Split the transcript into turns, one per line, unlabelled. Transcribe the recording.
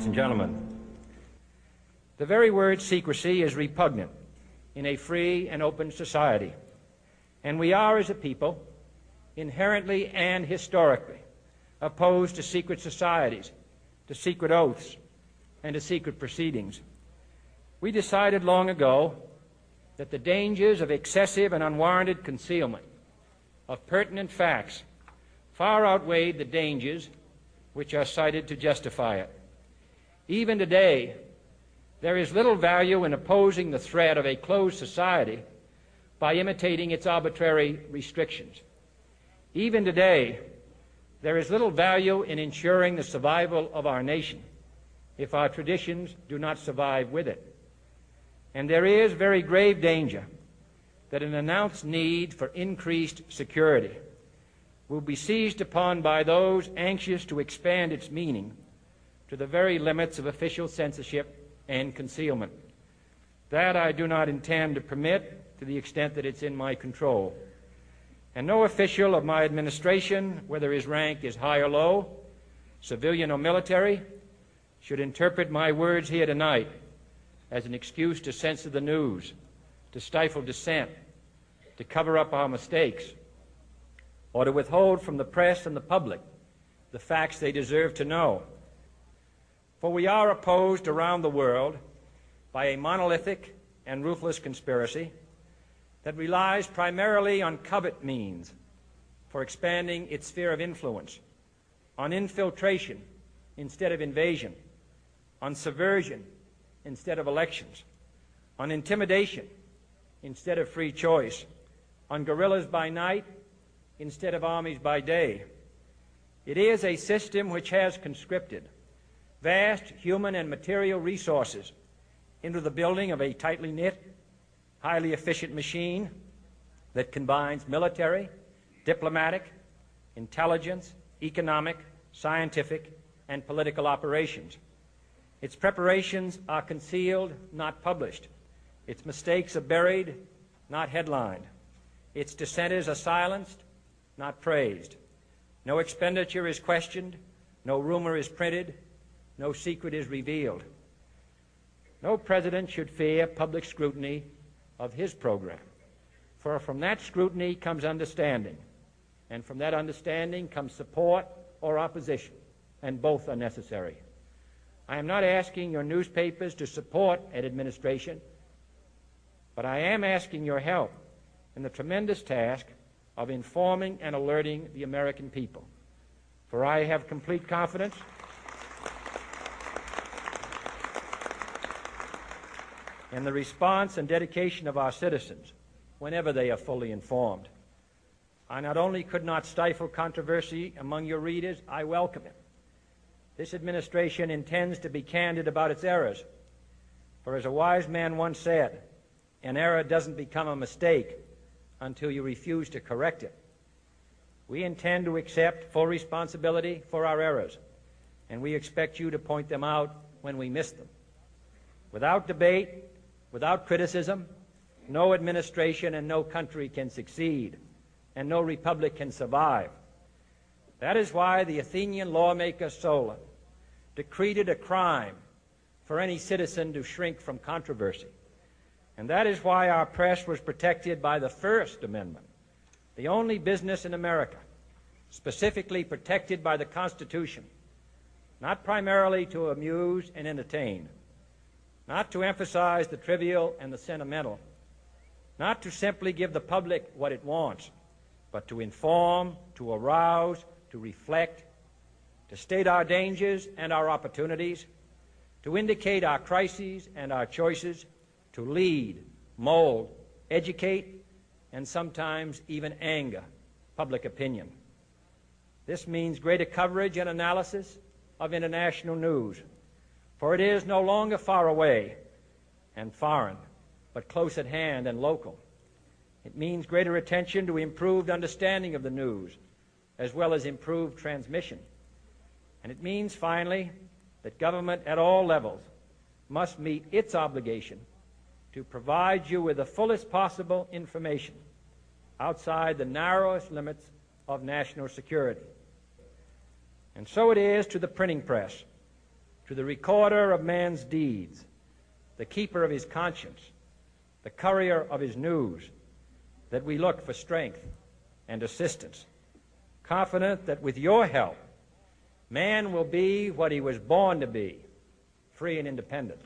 ladies and gentlemen. The very word secrecy is repugnant in a free and open society, and we are, as a people, inherently and historically opposed to secret societies, to secret oaths, and to secret proceedings. We decided long ago that the dangers of excessive and unwarranted concealment of pertinent facts far outweighed the dangers which are cited to justify it. Even today, there is little value in opposing the threat of a closed society by imitating its arbitrary restrictions. Even today, there is little value in ensuring the survival of our nation if our traditions do not survive with it. And there is very grave danger that an announced need for increased security will be seized upon by those anxious to expand its meaning to the very limits of official censorship and concealment. That I do not intend to permit to the extent that it's in my control. And no official of my administration, whether his rank is high or low, civilian or military, should interpret my words here tonight as an excuse to censor the news, to stifle dissent, to cover up our mistakes, or to withhold from the press and the public the facts they deserve to know. For we are opposed around the world by a monolithic and ruthless conspiracy that relies primarily on covert means for expanding its sphere of influence, on infiltration instead of invasion, on subversion instead of elections, on intimidation instead of free choice, on guerrillas by night instead of armies by day. It is a system which has conscripted vast human and material resources into the building of a tightly knit, highly efficient machine that combines military, diplomatic, intelligence, economic, scientific, and political operations. Its preparations are concealed, not published. Its mistakes are buried, not headlined. Its dissenters are silenced, not praised. No expenditure is questioned, no rumor is printed, no secret is revealed. No president should fear public scrutiny of his program, for from that scrutiny comes understanding, and from that understanding comes support or opposition, and both are necessary. I am not asking your newspapers to support an administration, but I am asking your help in the tremendous task of informing and alerting the American people. For I have complete confidence in the response and dedication of our citizens whenever they are fully informed. I not only could not stifle controversy among your readers, I welcome it. This administration intends to be candid about its errors. For as a wise man once said, an error doesn't become a mistake until you refuse to correct it. We intend to accept full responsibility for our errors, and we expect you to point them out when we miss them. Without debate, without criticism, no administration and no country can succeed, and no republic can survive. That is why the Athenian lawmaker Solon decreed it a crime for any citizen to shrink from controversy. And that is why our press was protected by the First Amendment, the only business in America specifically protected by the Constitution, not primarily to amuse and entertain, not to emphasize the trivial and the sentimental, not to simply give the public what it wants, but to inform, to arouse, to reflect, to state our dangers and our opportunities, to indicate our crises and our choices, to lead, mold, educate, and sometimes even anger public opinion. This means greater coverage and analysis of international news, for it is no longer far away and foreign, but close at hand and local. It means greater attention to improved understanding of the news, as well as improved transmission. And it means, finally, that government at all levels must meet its obligation to provide you with the fullest possible information outside the narrowest limits of national security. And so it is to the printing press, to the recorder of man's deeds, the keeper of his conscience, the courier of his news, that we look for strength and assistance, confident that with your help, man will be what he was born to be, free and independent.